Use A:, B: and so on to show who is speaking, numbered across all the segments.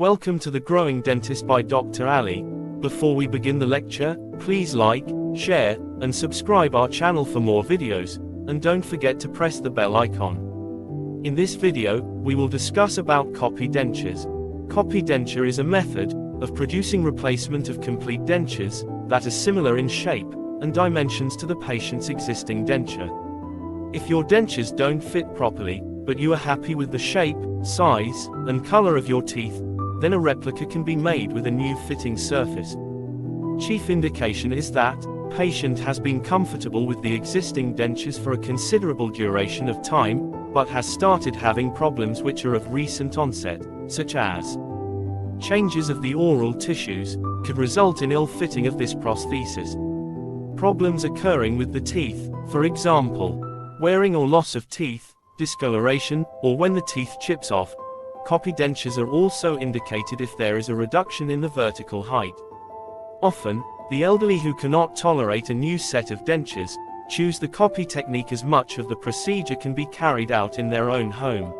A: Welcome to The Growing Dentist by Dr. Ali. Before we begin the lecture, please like, share, and subscribe our channel for more videos, and don't forget to press the bell icon. In this video, we will discuss about copy dentures. Copy denture is a method of producing replacement of complete dentures that are similar in shape and dimensions to the patient's existing denture. If your dentures don't fit properly, but you are happy with the shape, size, and color of your teeth, then a replica can be made with a new fitting surface. Chief indication is that patient has been comfortable with the existing dentures for a considerable duration of time, but has started having problems which are of recent onset, such as changes of the oral tissues, could result in ill-fitting of this prosthesis. Problems occurring with the teeth, for example, wearing or loss of teeth, discoloration, or when the teeth chips off. Copy dentures are also indicated if there is a reduction in the vertical height. Often, the elderly who cannot tolerate a new set of dentures choose the copy technique, as much of the procedure can be carried out in their own home.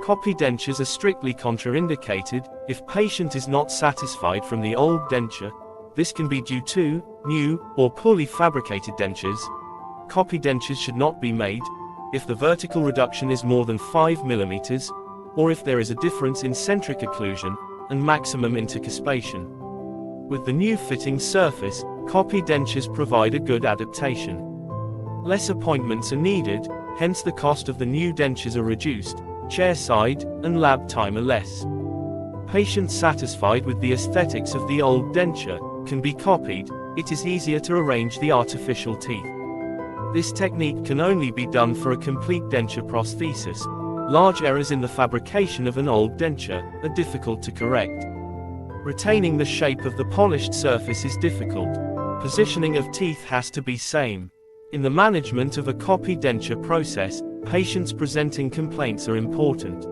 A: Copy dentures are strictly contraindicated if patient is not satisfied from the old denture. This can be due to new or poorly fabricated dentures. Copy dentures should not be made if the vertical reduction is more than 5 mm, or if there is a difference in centric occlusion and maximum intercuspation. With the new fitting surface, copy dentures provide a good adaptation. Less appointments are needed, hence the cost of the new dentures are reduced, chairside and lab time are less. Patients satisfied with the aesthetics of the old denture can be copied. It is easier to arrange the artificial teeth. This technique can only be done for a complete denture prosthesis. Large errors in the fabrication of an old denture are difficult to correct. Retaining the shape of the polished surface is difficult. Positioning of teeth has to be same. In the management of a copy denture process, patients presenting complaints are important.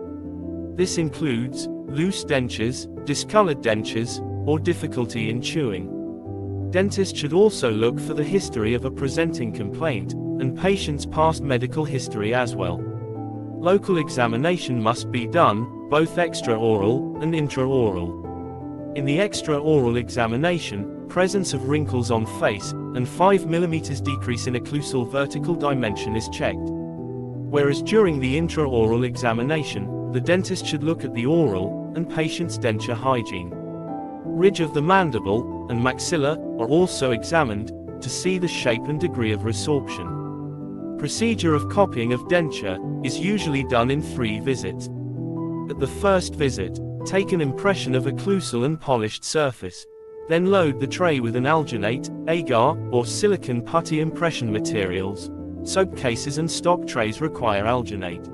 A: This includes loose dentures, discolored dentures, or difficulty in chewing. Dentists should also look for the history of a presenting complaint, and patient's past medical history as well. Local examination must be done, both extraoral and intraoral. In the extraoral examination, presence of wrinkles on face and 5 mm decrease in occlusal vertical dimension is checked. Whereas during the intraoral examination, the dentist should look at the oral and patient's denture hygiene. Ridge of the mandible and maxilla are also examined to see the shape and degree of resorption. Procedure of copying of denture is usually done in 3 visits. At the first visit, take an impression of occlusal and polished surface. Then load the tray with an alginate, agar, or silicon putty impression materials. Soap cases and stock trays require alginate.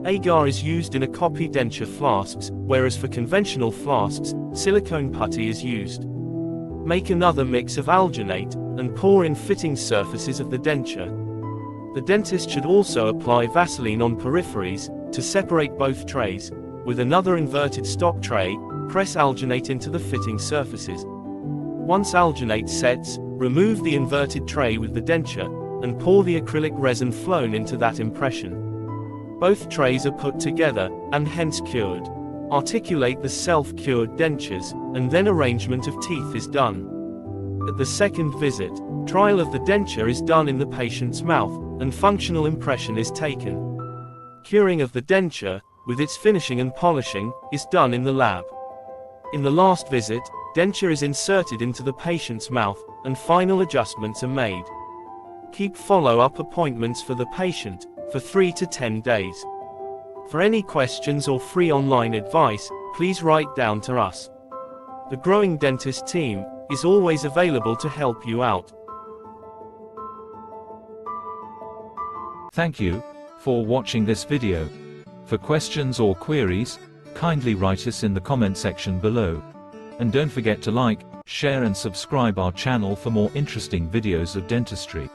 A: Agar is used in a copy denture flasks, whereas for conventional flasks, silicone putty is used. Make another mix of alginate, and pour in fitting surfaces of the denture. The dentist should also apply Vaseline on peripheries to separate both trays. With another inverted stock tray, press alginate into the fitting surfaces. Once alginate sets, remove the inverted tray with the denture, and pour the acrylic resin flown into that impression. Both trays are put together, and hence cured. Articulate the self-cured dentures, and then arrangement of teeth is done. At the second visit, trial of the denture is done in the patient's mouth, and functional impression is taken. Curing of the denture, with its finishing and polishing, is done in the lab. In the last visit, denture is inserted into the patient's mouth, and final adjustments are made. Keep follow-up appointments for the patient for 3 to 10 days. For any questions or free online advice, please write down to us. The Growing Dentist team is always available to help you out.
B: Thank you for watching this video. For questions or queries, kindly write us in the comment section below. And don't forget to like, share and subscribe our channel for more interesting videos of dentistry.